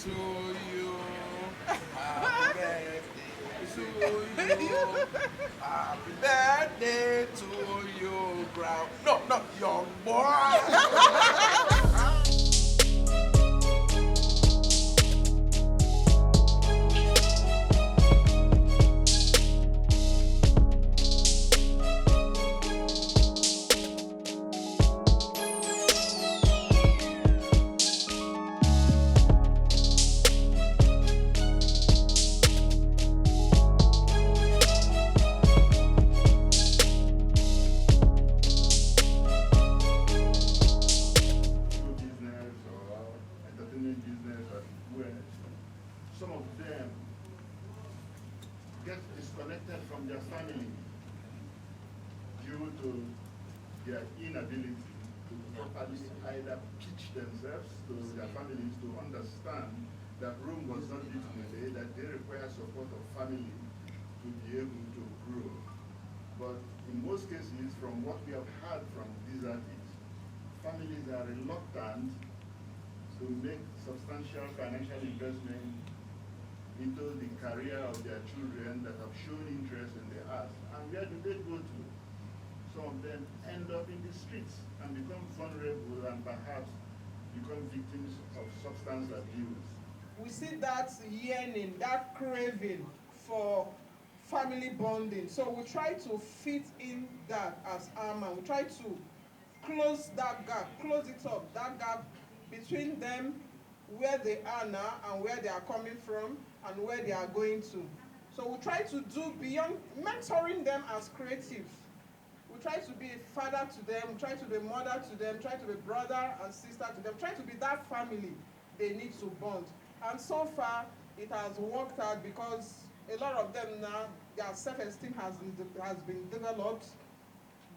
to you. Happy birthday to you. Happy birthday to you, ground. No, no, young boy. business or entertainment business or where some of them get disconnected from their family due to their inability to properly either teach themselves to their families to understand that Rome was not built in a day, that they require support of family to be able to grow. But in most cases, from what we have heard from these artists, families are reluctant to make substantial financial investment into the career of their children that have shown interest in the arts. And where do they go to? Some of them end up in the streets and become vulnerable and perhaps become victims of substance abuse. We see that yearning, that craving for family bonding. So we try to fit in that as Aman. We try to close that gap, close it up, that gap between them, where they are now and where they are coming from and where they are going to. So we try to do beyond mentoring them as creatives. We try to be a father to them, we try to be a mother to them, try to be brother and sister to them, try to be that family they need to bond. And so far, it has worked out because a lot of them now, their self-esteem has been developed.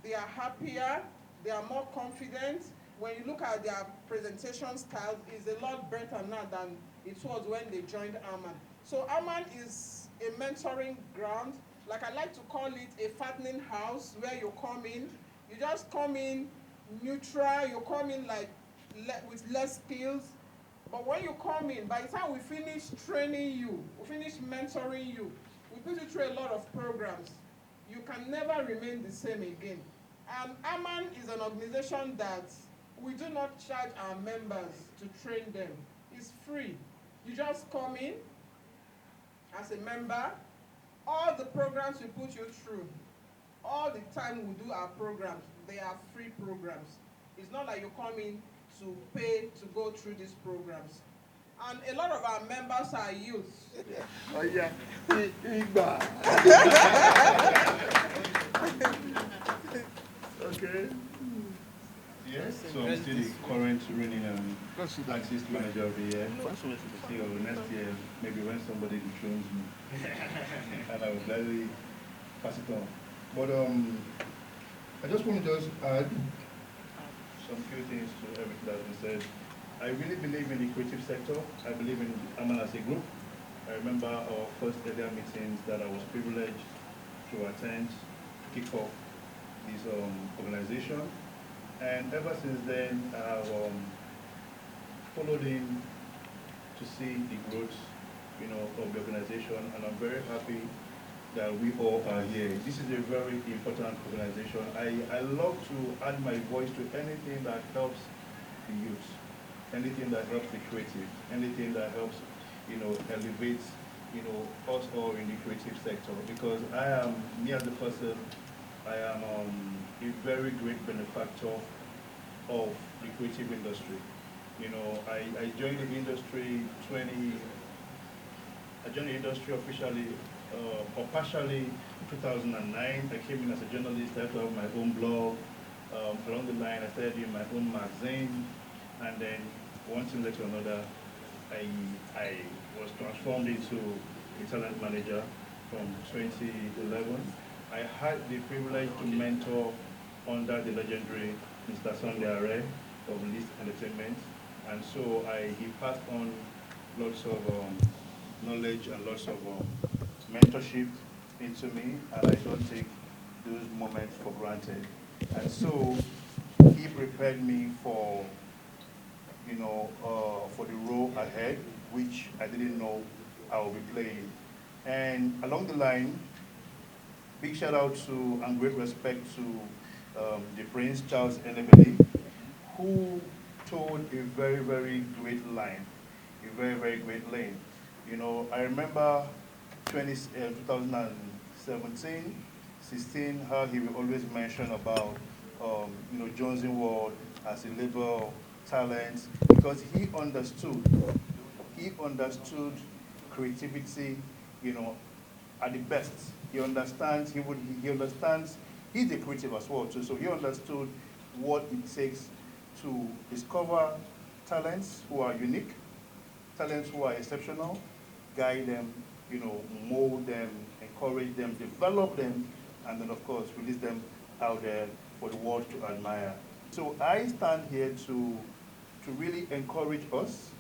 They are happier, they are more confident. When you look at their presentation style, it's a lot better now than it was when they joined Aman. So Aman is a mentoring ground. Like I like to call it a fattening house where you come in, you just come in neutral, you come in like with less skills. But when you come in, by the time we finish training you, we finish mentoring you, we put you through a lot of programs. You can never remain the same again. And Aman is an organization that we do not charge our members to train them. It's free. You just come in as a member. All the programs we put you through, all the time we do our programs, they are free programs. It's not like you come in to pay to go through these programs. And a lot of our members are youth. Oh yeah, Igba. Okay. Yes, so I'm still the current reigning artist manager of the year. So next year, maybe when somebody dethrones me, and I will gladly pass it on. But I just want to just add some few things to everything that's been said. I really believe in the creative sector. I believe in Aman as a group. I remember our first earlier meetings that I was privileged to attend to kick off this organization. And ever since then, I've followed him to see the growth, of the organization, and I'm very happy that we all are here. This is a very important organization. I love to add my voice to anything that helps the youth, anything that helps the creative, anything that helps, elevate, us all in the creative sector. Because me as a person, I am a very great benefactor of the creative industry. I joined the industry officially or partially in 2009. I came in as a journalist. I had to have my own blog. Along the line, I started doing my own magazine, and then one thing led to another. I was transformed into a talent manager from 2011. I had the privilege to mentor under the legendary Mr. Sunday Are of List Entertainment, and so he passed on lots of knowledge and lots of mentorship into me, and I don't take those moments for granted. And so he prepared me for, for the role ahead, which I didn't know I will be playing. And along the line, big shout out to and great respect to the Prince Charles Enebeli, who told a very, very great line, a very, very great line. You know, I remember 2017, 16, how he will always mention about, you know, Johnson Ward as a label talent, because he understood creativity, you know, at the best. He understands, he understands, he's a creative as well too, so he understood what it takes to discover talents who are unique, talents who are exceptional, guide them, you know, mold them, encourage them, develop them, and then of course release them out there for the world to admire. So I stand here to really encourage us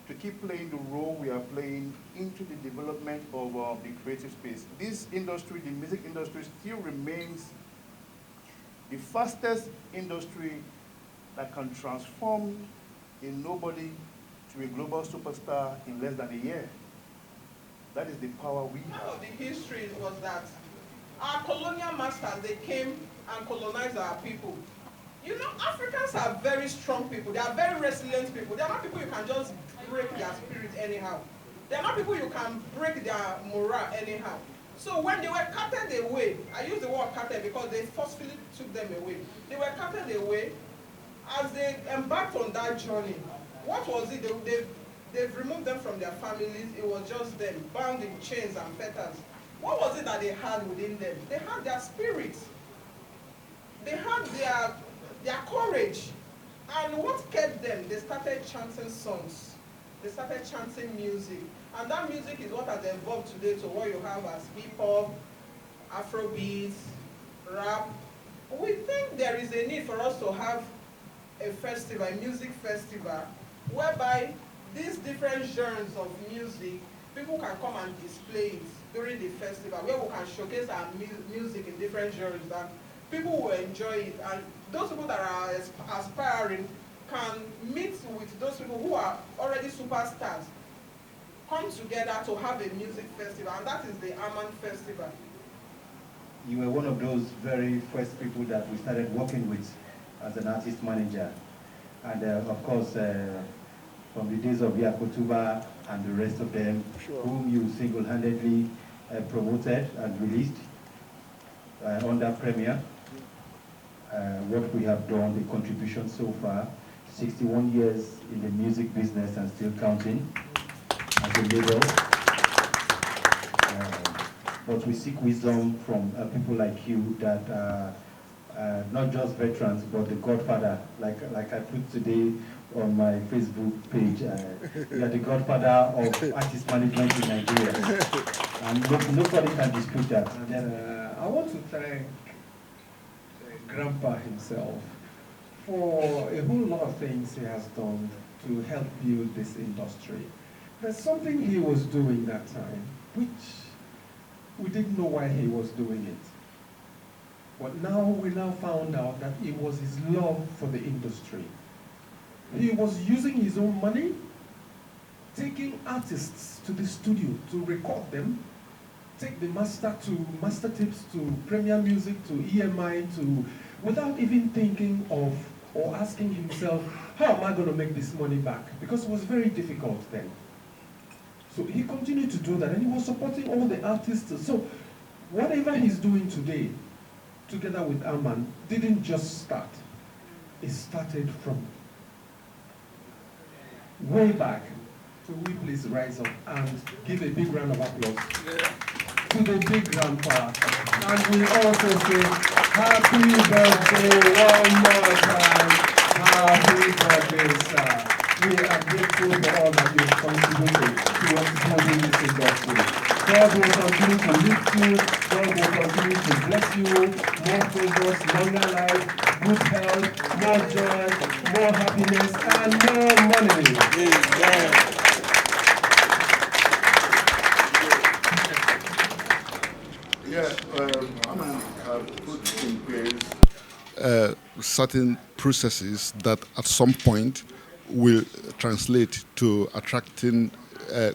to keep playing the role we are playing into the development of the creative space. This industry, the music industry, still remains the fastest industry that can transform a nobody to a global superstar in less than a year. That is the power we have. Part of the history was that our colonial masters, they came and colonized our people. You know, Africans are very strong people. They are very resilient people. They are not people you can just break their spirit anyhow. They are not people you can break their morale anyhow. So when they were carted away, I use the word carted because they forcefully took them away. They were carted away. As they embarked on that journey, what was it? They've removed them from their families. It was just them, bound in chains and fetters. What was it that they had within them? They had their spirit. They had their courage. And what kept them? They started chanting songs. They started chanting music. And that music is what has evolved today to what you have as hip-hop, Afrobeats, rap. We think there is a need for us to have a festival, a music festival, whereby these different genres of music, people can come and display it during the festival, where we can showcase our music in different genres, and people will enjoy it. And those people that are aspiring can meet with those people who are already superstars, come together to have a music festival, and that is the Aman Festival. You were one of those very first people that we started working with as an artist manager. And of course, from the days of Yakotuba and the rest of them, whom you single-handedly promoted and released under Premier, what we have done, the contribution so far, 61 years in the music business and still counting as a label. But we seek wisdom from people like you that not just veterans, but the godfather, like I put today on my Facebook page. You are the godfather of artist management in Nigeria. And nobody can dispute that. And I want to thank Grandpa himself for a whole lot of things he has done to help build this industry. There's something he was doing that time, which we didn't know why he was doing it. But now we found out that it was his love for the industry. He was using his own money, taking artists to the studio to record them, take the master tapes to Premier Music to EMI without even thinking of or asking himself, how am I going to make this money back? Because it was very difficult then. So he continued to do that, and he was supporting all the artists. So whatever he's doing today, together with Aman, didn't just start. It started from way back. So we please rise up and give a big round of applause to the big grandpa. And we also say, happy birthday one more time. Happy birthday, sir. We are grateful for all that you've contributed towards building this industry. God will continue to lift you. God will continue to bless you. More progress, longer life, good health, more joy, more happiness, and more money. Amen. Yeah, Aman have put in place certain processes that at some point will translate to attracting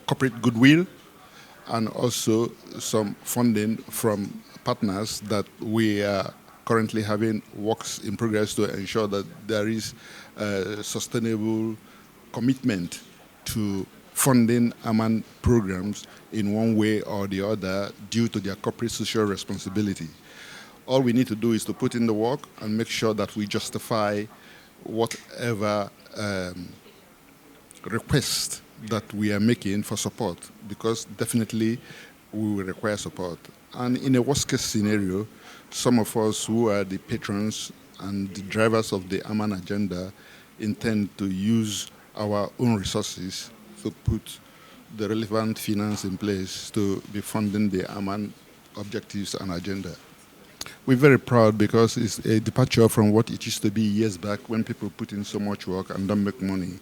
corporate goodwill and also some funding from partners that we are currently having works in progress to ensure that there is sustainable commitment to funding Aman programs in one way or the other due to their corporate social responsibility. All we need to do is to put in the work and make sure that we justify whatever request that we are making for support, because definitely we will require support. And in a worst case scenario, some of us who are the patrons and the drivers of the Aman agenda intend to use our own resources to put the relevant finance in place to be funding the Aman objectives and agenda. We're very proud because it's a departure from what it used to be years back when people put in so much work and don't make money.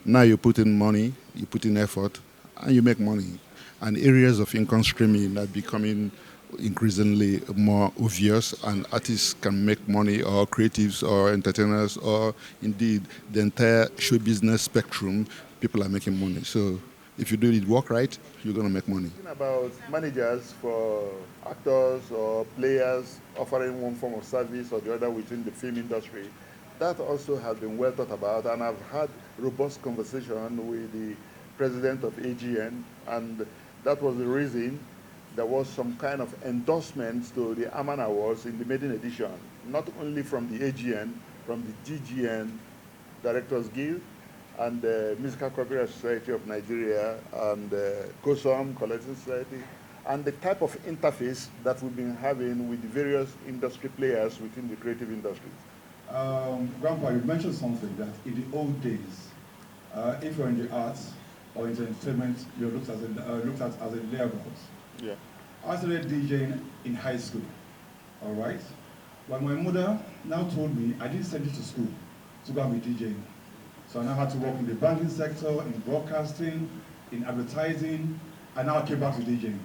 Now you put in money, you put in effort, and you make money. And areas of income streaming are becoming increasingly more obvious, and artists can make money, or creatives, or entertainers, or indeed the entire show business spectrum. People are making money. So if you do the work right, you're going to make money. About managers for actors or players offering one form of service or the other within the film industry, that also has been well thought about, and I've had robust conversation with the president of AGN, and that was the reason there was some kind of endorsement to the Aman Awards in the maiden edition, not only from the AGN, from the GGN Directors Guild, and the Musical Copyright Society of Nigeria, and COSOM, Collecting Society, and the type of interface that we've been having with the various industry players within the creative industries. Grandpa, you mentioned something that in the old days, if you're in the arts or in the entertainment, you're looked at as a laborer. Yeah. I started DJing in high school, all right? But my mother now told me I didn't send you to school to go and be DJing. So I now had to work in the banking sector, in broadcasting, in advertising, and now I came back to DJing.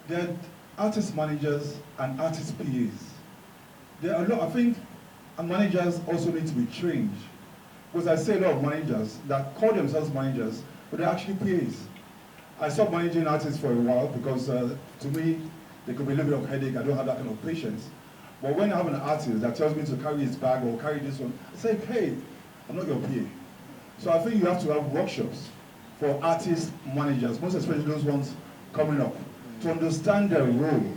Then artist managers and artist PAs. There are a lot, I think, and managers also need to be trained. Because I see a lot of managers that call themselves managers, but they're actually PAs. I stopped managing artists for a while because to me, there could be a little bit of headache. I don't have that kind of patience. But when I have an artist that tells me to carry his bag or carry this one, I say, hey, I'm not your PA. So I think you have to have workshops for artist managers, most especially those ones coming up, to understand their role,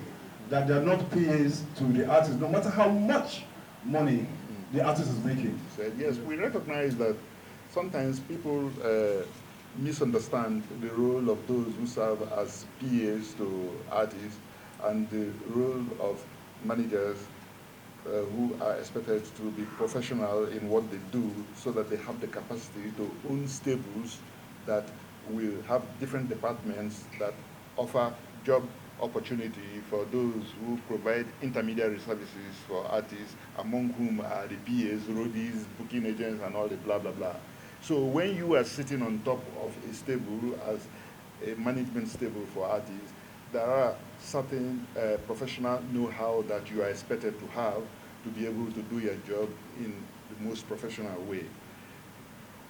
that they're not PAs to the artist, no matter how much money the artist is making. Yes, we recognize that sometimes people misunderstand the role of those who serve as PAs to artists and the role of managers who are expected to be professional in what they do so that they have the capacity to own stables that will have different departments that offer job opportunity for those who provide intermediary services for artists, among whom are the PAs, roadies, booking agents, and all the blah, blah, blah. So when you are sitting on top of a stable as a management stable for artists, there are certain professional know-how that you are expected to have to be able to do your job in the most professional way.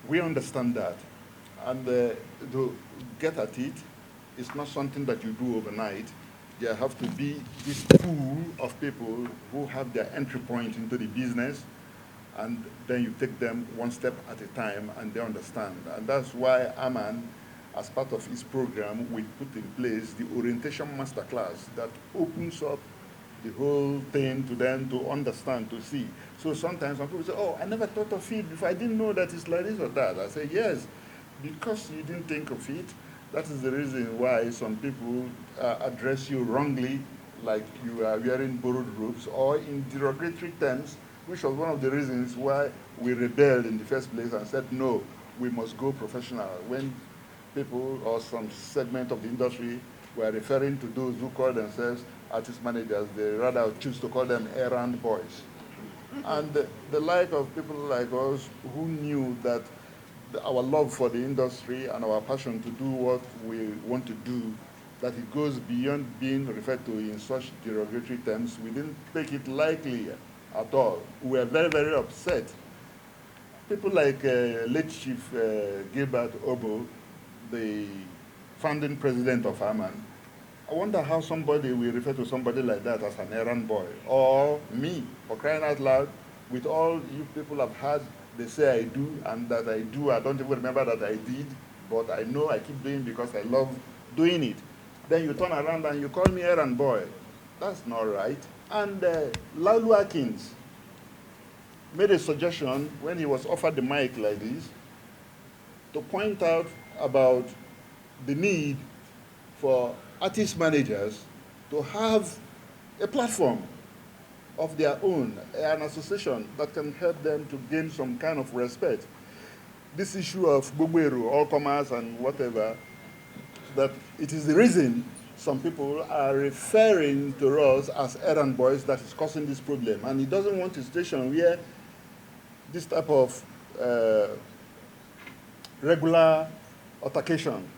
We understand that. And to get at it, it's not something that you do overnight. There have to be this pool of people who have their entry point into the business, and then you take them one step at a time and they understand. And that's why Aman, as part of his program, we put in place the orientation masterclass that opens up the whole thing to them to understand, to see. So sometimes when people say, oh, I never thought of it before, I didn't know that it's like this or that. I say, yes, because you didn't think of it, that is the reason why some people address you wrongly, like you are wearing borrowed robes, or in derogatory terms, which was one of the reasons why we rebelled in the first place and said, no, we must go professional. When people or some segment of the industry were referring to those who call themselves artist managers, they rather choose to call them errand boys. And the like of people like us who knew that our love for the industry and our passion to do what we want to do, that it goes beyond being referred to in such derogatory terms, we didn't take it lightly at all. We were very, very upset people like late Chief Gilbert Obo, the founding president of Aman, I wonder how somebody will refer to somebody like that as an errand boy. Or me, for crying out loud, with all you people have had, they say I do, and that I do, I don't even remember that I did, but I know I keep doing because I love doing it. Then you turn around and you call me errand boy. That's not right. And Laulu Atkins made a suggestion when he was offered the mic like this to point out about the need for artist managers to have a platform of their own, an association that can help them to gain some kind of respect. This issue of Bugweru, all commerce and whatever, that it is the reason some people are referring to us as errand boys that is causing this problem. And he doesn't want a situation where this type of regular altercation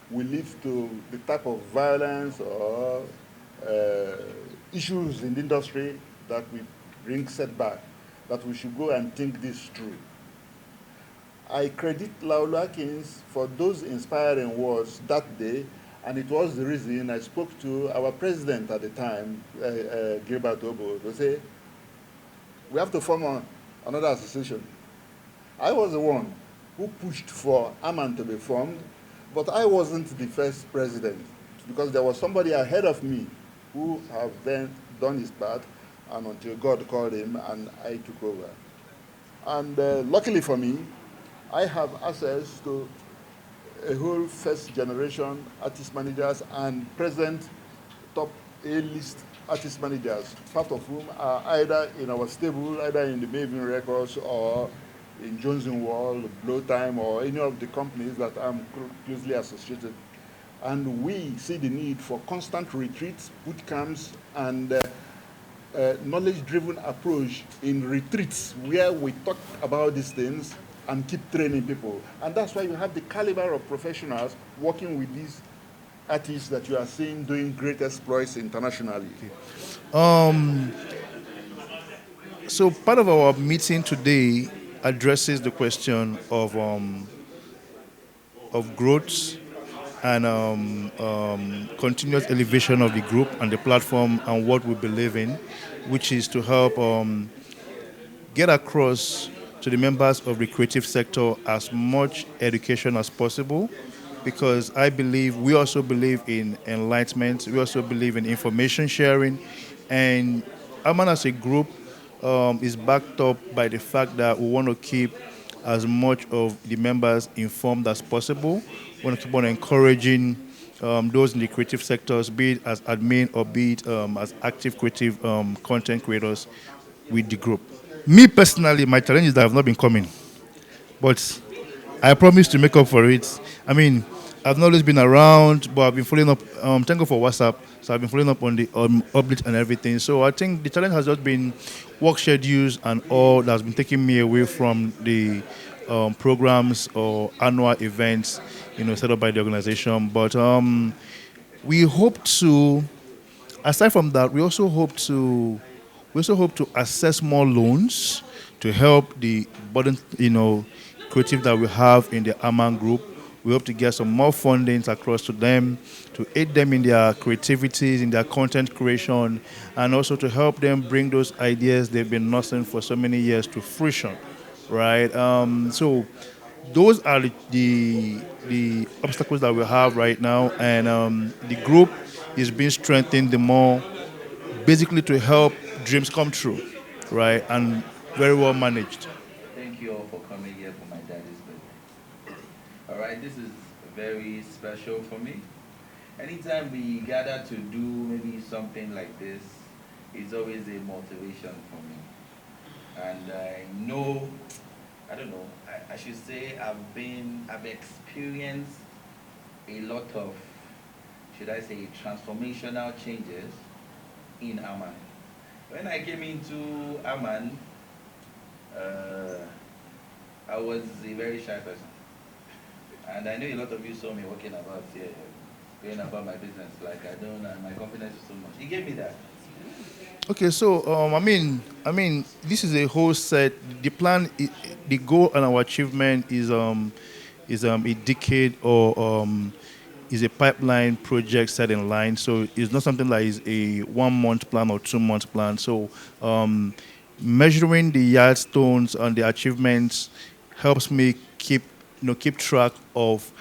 will lead to the type of violence or issues in the industry that we bring setback, that we should go and think this through. I credit Laulu Atkins for those inspiring words that day, and it was the reason I spoke to our president at the time, Gilbert Obo, to say, we have to form another association. I was the one who pushed for Aman to be formed, but I wasn't the first president, because there was somebody ahead of me who have then done his part, and until God called him and I took over. And luckily for me, I have access to a whole first generation artist managers and present top A-list artist managers, part of whom are either in our stable, either in the Maven Records or in Jones & Wall, Blow Time, or any of the companies that I'm closely associated. And we see the need for constant retreats, boot camps, and knowledge-driven approach in retreats where we talk about these things and keep training people. And that's why you have the caliber of professionals working with these artists that you are seeing doing great exploits internationally. So part of our meeting today addresses the question of growth and continuous elevation of the group and the platform and what we believe in, which is to help get across to the members of the creative sector as much education as possible, because I believe we also believe in enlightenment, we also believe in information sharing, and Aman as a group is backed up by the fact that we want to keep as much of the members informed as possible. We want to keep on encouraging those in the creative sectors, be it as admin or be it as active creative content creators with the group. Me personally, my challenge is that I've not been coming, but I promise to make up for it. I mean, I've not always been around, but I've been following up. Thank you for WhatsApp. So I've been following up on the updates and everything. So I think the challenge has just been work schedules and all that's been taking me away from the programs or annual events, set up by the organization. But we hope to. Aside from that, we also hope to assess more loans to help the burden, creative that we have in the Aman group. We hope to get some more fundings across to them to aid them in their creativities, in their content creation, and also to help them bring those ideas they've been nursing for so many years to fruition, right? So those are the obstacles that we have right now, and the group is being strengthened the more, basically to help dreams come true, right? And very well managed. Thank you all for coming here for my daddy's birthday. All right, this is very special for me. Anytime we gather to do maybe something like this, it's always a motivation for me. And I know, I don't know, I should say I've experienced a lot of, should I say, transformational changes in Aman. When I came into Aman, I was a very shy person. And I know a lot of you saw me walking about here, going about my business, like I don't, and my confidence is so much. He gave me that. Okay, so this is a whole set. The plan, the goal, and our achievement is a decade or is a pipeline project set in line. So it's not something like is a 1 month plan or 2 month plan. So um, measuring the yardstones and the achievements helps me keep track of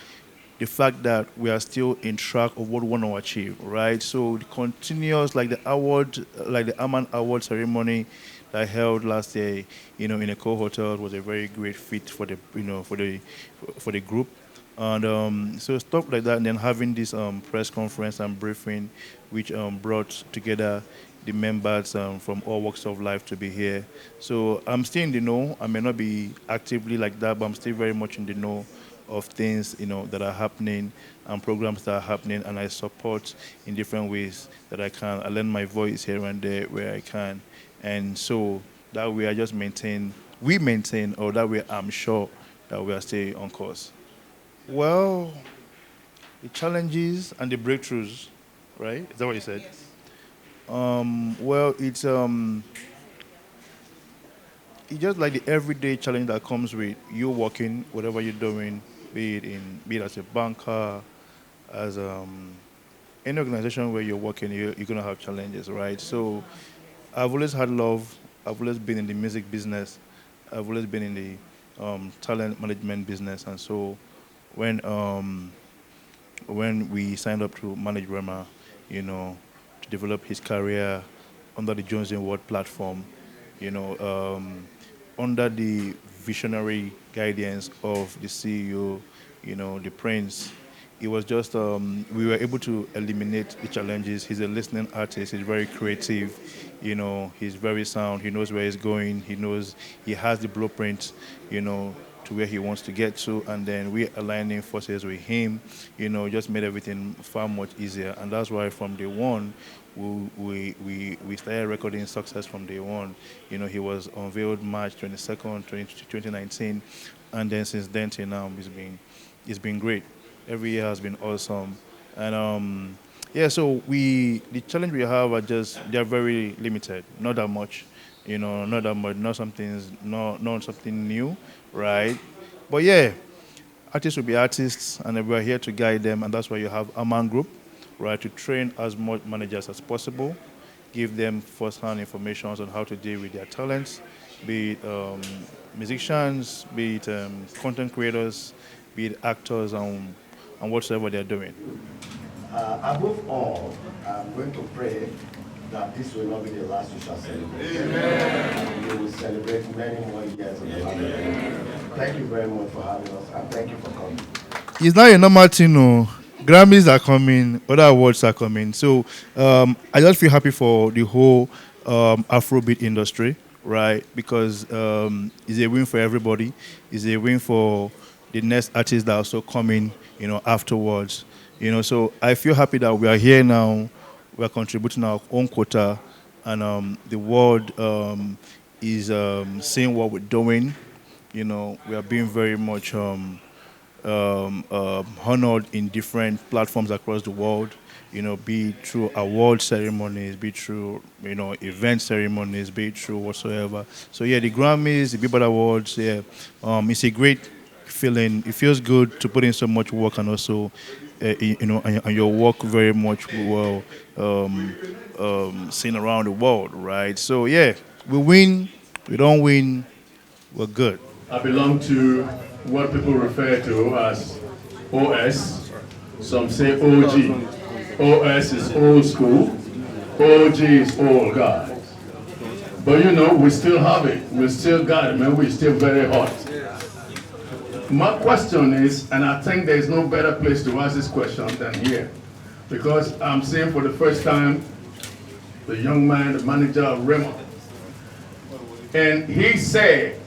the fact that we are still in track of what we want to achieve, right? So the continuous, like the award, like the Aman Award ceremony that I held last year, in a co-hotel was a very great fit for the group. And so stuff like that, and then having this press conference and briefing, which brought together the members from all walks of life to be here. So I'm still in the know. I may not be actively like that, but I'm still very much in the know of things that are happening and programs that are happening, and I support in different ways that I can. I lend my voice here and there where I can, and so that way I just maintain, or that way I'm sure that we are still on course. Well, the challenges and the breakthroughs, right? Is that what you said? Yes. Well, it's just like the everyday challenge that comes with you working, whatever you're doing, be it as a banker, as any organization where you're working, you're gonna have challenges, right? So I've always had love. I've always been in the music business. I've always been in the talent management business, and so when um, when we signed up to manage Rema, you know, to develop his career under the Jones Award platform, you know, under the visionary guidance of the CEO, the Prince. It was just we were able to eliminate the challenges. He's a listening artist. He's very creative. He's very sound. He knows where he's going. He has the blueprint. To where he wants to get to, and then we aligning forces with him. Just made everything far much easier, and that's why from day one, we started recording success from day one. He was unveiled March 22nd, 2019, and then since then till now, it's been great. Every year has been awesome, and yeah. So the challenge we have are just they're very limited, not that much, not that much, not something new, right? But yeah, artists will be artists, and we're here to guide them, and that's why you have a man group, right, to train as much managers as possible, give them first-hand information on how to deal with their talents, be it musicians, be it content creators, be it actors, and whatsoever they're doing. Above all, I'm going to pray that this will not be the last we shall celebrate. Amen. We will celebrate many more years in the land of God. Thank you very much for having us, and thank you for coming. It's not a normal thing, no. Grammys are coming, other awards are coming. So I just feel happy for the whole Afrobeat industry, right? Because it's a win for everybody. It's a win for the next artists that are also coming, afterwards. So I feel happy that we are here now. We are contributing our own quota, and the world is seeing what we're doing. We are being very much honored in different platforms across the world. Be it through award ceremonies, be it through event ceremonies, be it through whatsoever. So yeah, the Grammys, the Billboard Awards, yeah, it's a great feeling. It feels good to put in so much work, and also and your work very much well seen around the world, right? So yeah, we win, we don't win, we're good. I belong to what people refer to as OS. Some say OG. OS is old school. OG is old guys. But we still have it. We still got it, man. We're still very hot. My question is, and I think there's no better place to ask this question than here, because I'm seeing for the first time the young man, the manager of Rema, and he said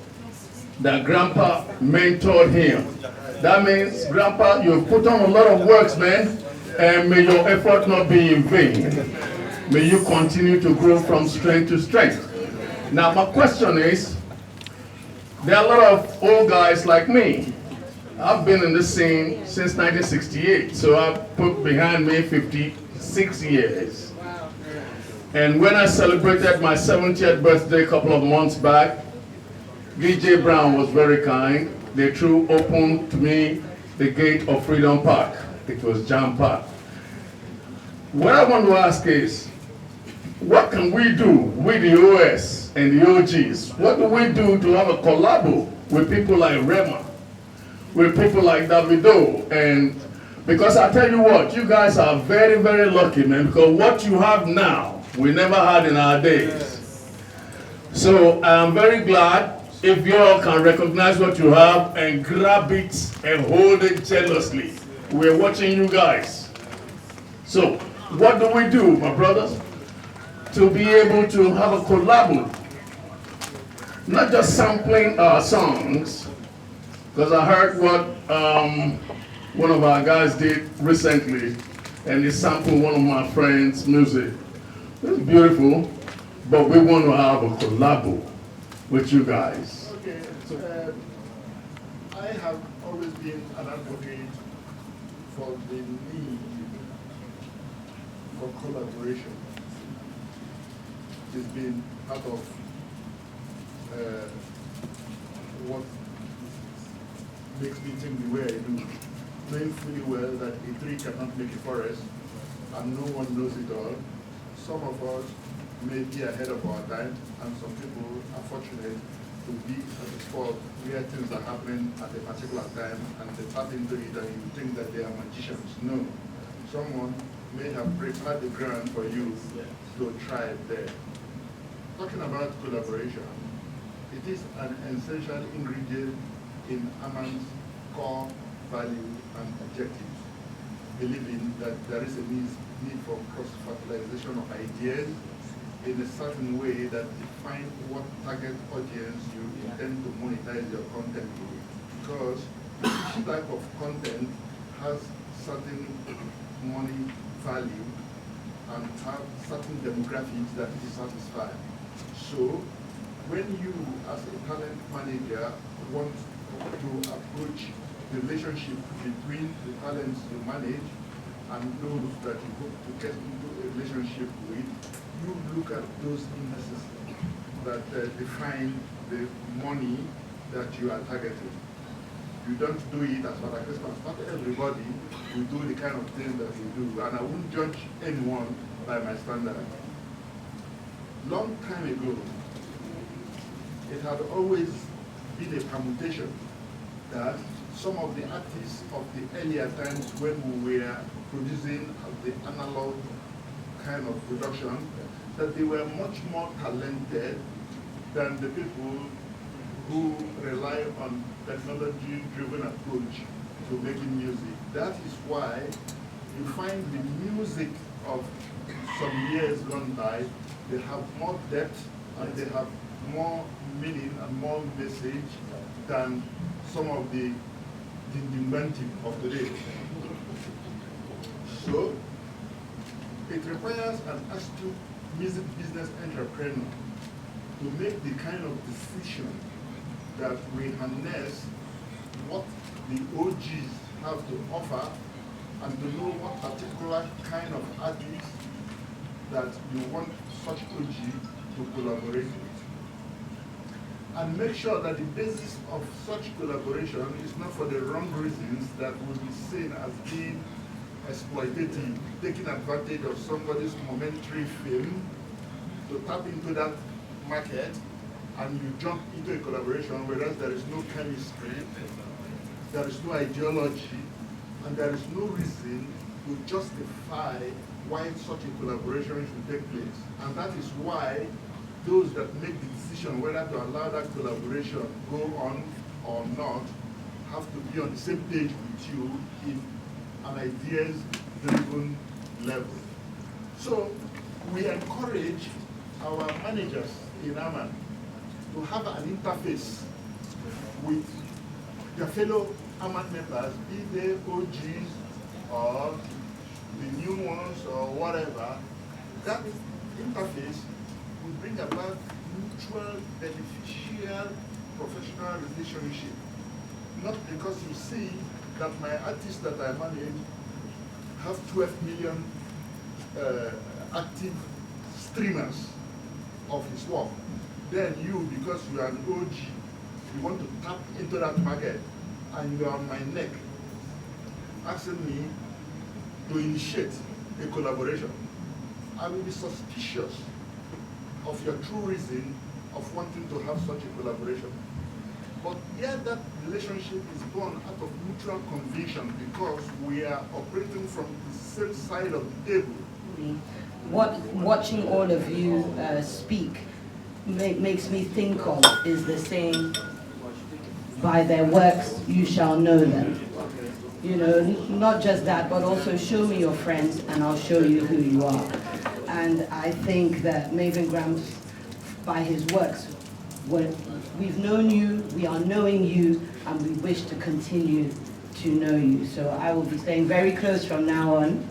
that Grandpa mentored him. That means, Grandpa, you've put on a lot of works, man, and may your effort not be in vain. May you continue to grow from strength to strength. Now, my question is, there are a lot of old guys like me. I've been in this scene since 1968, so I put behind me 56 years. And when I celebrated my 70th birthday a couple of months back, VJ Brown was very kind. They threw open to me the gate of Freedom Park. It was jam-packed. What I want to ask is, what can we do with the OS and the OGs? What do we do to have a collabo with people like Rema, with people like Davido? And because I tell you what, you guys are very, very lucky, man, because what you have now, we never had in our days. So I'm very glad if you all can recognize what you have and grab it and hold it jealously. We're watching you guys. So what do we do, my brothers, to be able to have a collabo? Not just sampling our songs, because I heard what one of our guys did recently, and he sampled one of my friends' music. It's beautiful, but we want to have a collabo with you guys. Okay, I have always been an advocate for the need for collaboration. It's been part of what makes me think the way I do, knowing fully well that a tree cannot make a forest, and no one knows it all. Some of us may be ahead of our time, and some people are fortunate to be at the spot where things are happening at a particular time, and they tap into it and you think that they are magicians. No. Someone may have prepared the ground for you to try it there. Talking about collaboration, it is an essential ingredient in Aman's core value and objectives, believing that there is a need for cross-fertilization of ideas in a certain way that define what target audience you intend to monetize your content with. Because each type of content has certain money value and have certain demographics that it satisfies. So when you, as a talent manager, want to approach the relationship between the talents you manage and those that you hope to get into a relationship with, you look at those indices that define the money that you are targeting. You don't do it as far as Christmas. Not everybody will do the kind of thing that you do, and I won't judge anyone by my standard. Long time ago, it had always been a permutation that some of the artists of the earlier times when we were producing the analog kind of production, that they were much more talented than the people who rely on technology-driven approach to making music. That is why you find the music of some years gone by, they have more depth and they have more meaning and more message than some of the inventive of today. So, it requires an astute music business entrepreneur to make the kind of decision that we harness what the OGs have to offer and to know what particular kind of artist that you want such OG to collaborate with. And make sure that the basis of such collaboration is not for the wrong reasons that would be seen as being exploitative, taking advantage of somebody's momentary fame to tap into that market, and you jump into a collaboration whereas there is no chemistry, there is no ideology, and there is no reason to justify why such a collaboration should take place. And that is why those that make the decision whether to allow that collaboration go on or not have to be on the same page with you in an ideas-driven level. So we encourage our managers in Aman to have an interface with their fellow Aman members, be they OGs or the new ones or whatever. That interface will bring about mutual beneficial professional relationship. Not because you see that my artists that I manage have 12 million active streamers of his work. Then you, because you are an OG, you want to tap into that market, and you are on my neck asking me to initiate a collaboration. I will be suspicious of your true reason of wanting to have such a collaboration. But yet that relationship is born out of mutual conviction because we are operating from the same side of the table. Watching all of you speak makes me think of is the saying, by their works you shall know them. You know, not just that, but also show me your friends and I'll show you who you are. And I think that Maven Grams, by his works, we've known you, we are knowing you, and we wish to continue to know you. So I will be staying very close from now on.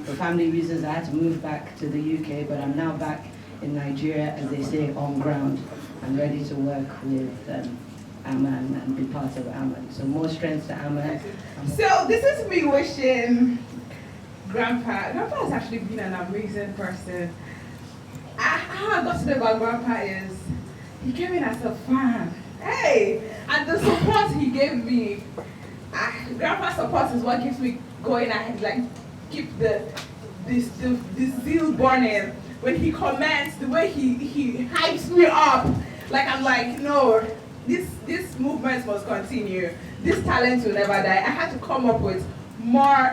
For family reasons, I had to move back to the UK, but I'm now back in Nigeria, as they say, on ground. I'm ready to work with Aman and be part of Aman. So more strength to Aman. So this is me wishing Grandpa. Grandpa has actually been an amazing person. How I got to know about Grandpa is he came in as a fan. Hey, and the support he gave me. Grandpa's support is what keeps me going. I like keep the zeal burning. When he comments, the way he hypes me up, like I'm like, no, this movement must continue. This talent will never die. I had to come up with more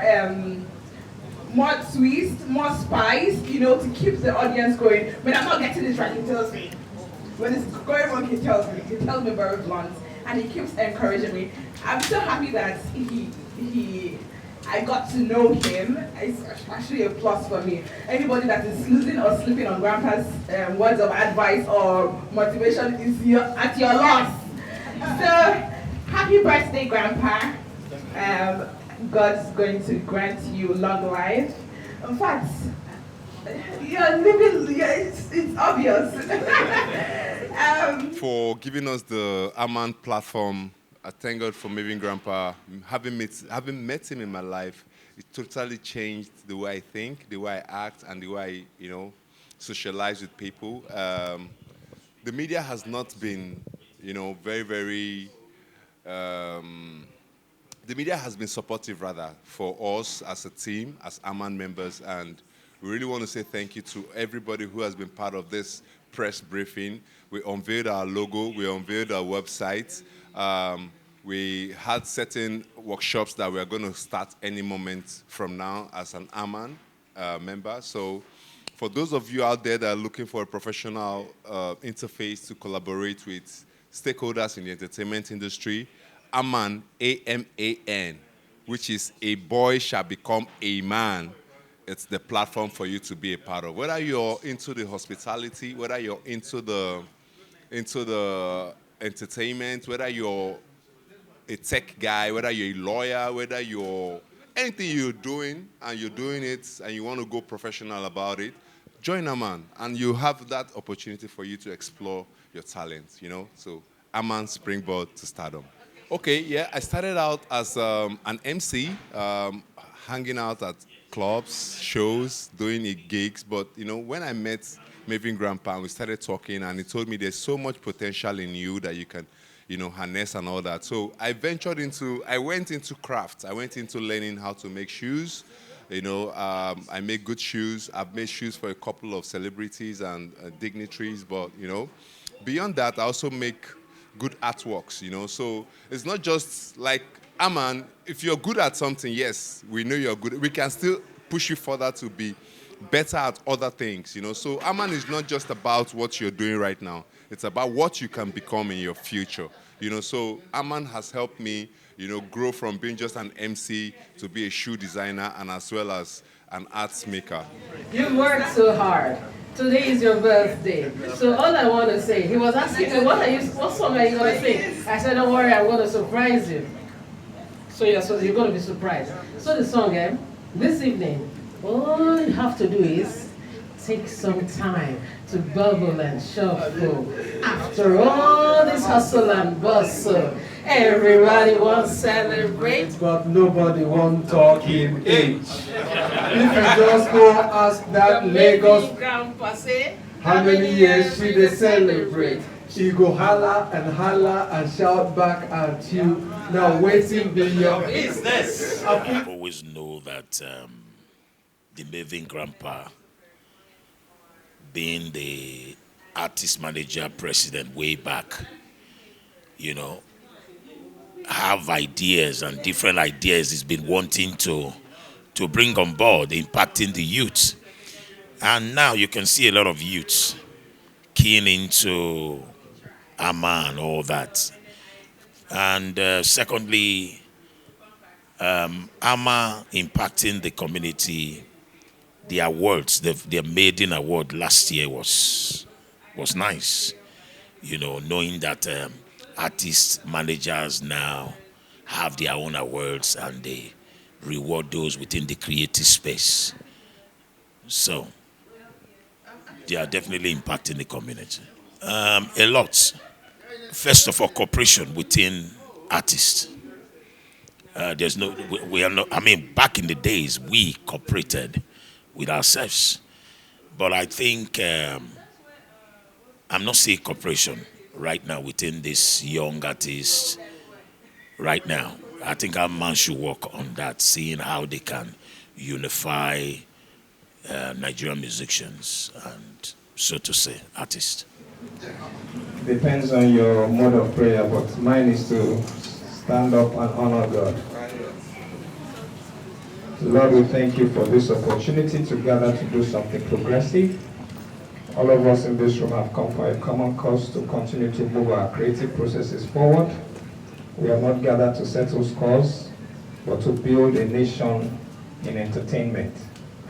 twist, more spice, you know, to keep the audience going. When I'm not getting this right, he tells me. When it's going wrong, he tells me. He tells me very blunt, and he keeps encouraging me. I'm so happy that I got to know him. It's actually a plus for me. Anybody that is losing or sleeping on Grandpa's words of advice or motivation is at your loss. So, happy birthday, Grandpa. God's going to grant you long life. In fact, you're living, it's obvious. For giving us the Aman platform, I thank God for Maven Grandpa. Having met him in my life, it totally changed the way I think, the way I act, and the way I, socialize with people. The media has not been, very, the media has been supportive, rather, for us as a team, as Aman members, and we really want to say thank you to everybody who has been part of this press briefing. We unveiled our logo, we unveiled our website. We had certain workshops that we are going to start any moment from now as an Aman member. So for those of you out there that are looking for a professional interface to collaborate with stakeholders in the entertainment industry, Aman, A-M-A-N, which is a boy shall become a man. It's the platform for you to be a part of. Whether you're into the hospitality, whether you're into the entertainment, whether you're a tech guy, whether you're a lawyer, whether you're anything you're doing and you're doing it and you want to go professional about it, join Aman and you have that opportunity for you to explore your talents, So Aman springboard to stardom. Okay, yeah, I started out as an MC, hanging out at clubs, shows, doing gigs. But, when I met Maven Grandpa and we started talking and he told me there's so much potential in you that you can, harness and all that. So I went into craft. I went into learning how to make shoes. I make good shoes. I've made shoes for a couple of celebrities and dignitaries. But, beyond that, I also make good artworks, So it's not just like, Aman, if you're good at something, yes, we know you're good. We can still push you further to be better at other things, So Aman is not just about what you're doing right now. It's about what you can become in your future, So Aman has helped me, grow from being just an MC to be a shoe designer and as well as an arts maker. You worked so hard. Today is your birthday. So all I want to say, he was asking me, what song are you going to sing? I said, don't worry, I'm going to surprise you. So you're going to be surprised. So the song, this evening, all you have to do is take some time to bubble and shuffle. After all this hustle and bustle, everybody wants to celebrate, but nobody wants talking age. If you just go ask that Lagos grandpa say, how many years she dey celebrate, she go holla and shout back at you. Now waiting be your business. I always know that the Mavin grandpa, being the artist manager president way back, you know, have ideas and different ideas he's been wanting to bring on board, impacting the youth. And now you can see a lot of youths keen into Aman, all that. And secondly, Ama impacting the community. The awards, their maiden award last year was nice. You know, knowing that artist managers now have their own awards and they reward those within the creative space. So they are definitely impacting the community. A lot. First of all, cooperation within artists. There's no, we are not, I mean, back in the days, we cooperated with ourselves. But I think I'm not seeing cooperation right now within this young artists right now. I think our man should work on that, seeing how they can unify Nigerian musicians and, so to say, artists. Depends on your mode of prayer, but mine is to stand up and honor God. Lord, we thank you for this opportunity to gather to do something progressive. All of us in this room have come for a common cause to continue to move our creative processes forward. We are not gathered to settle scores, but to build a nation in entertainment.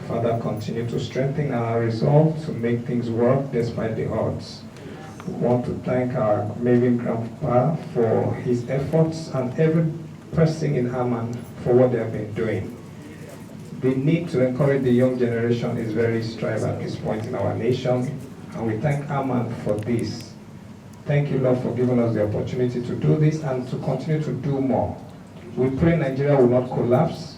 Father, continue to strengthen our resolve to make things work despite the odds. We want to thank our Mavin grandpa for his efforts and every person in Aman for what they have been doing. The need to encourage the young generation is very strive at this point in our nation, and we thank Aman for this. Thank you, Lord, for giving us the opportunity to do this and to continue to do more. We pray Nigeria will not collapse.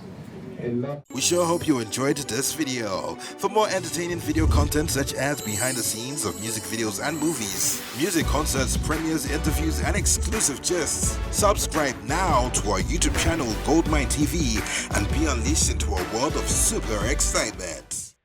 We sure hope you enjoyed this video. For more entertaining video content such as behind the scenes of music videos and movies, music concerts, premieres, interviews, and exclusive gists, subscribe now to our YouTube channel GoldmyneTV and be unleashed into a world of super excitement.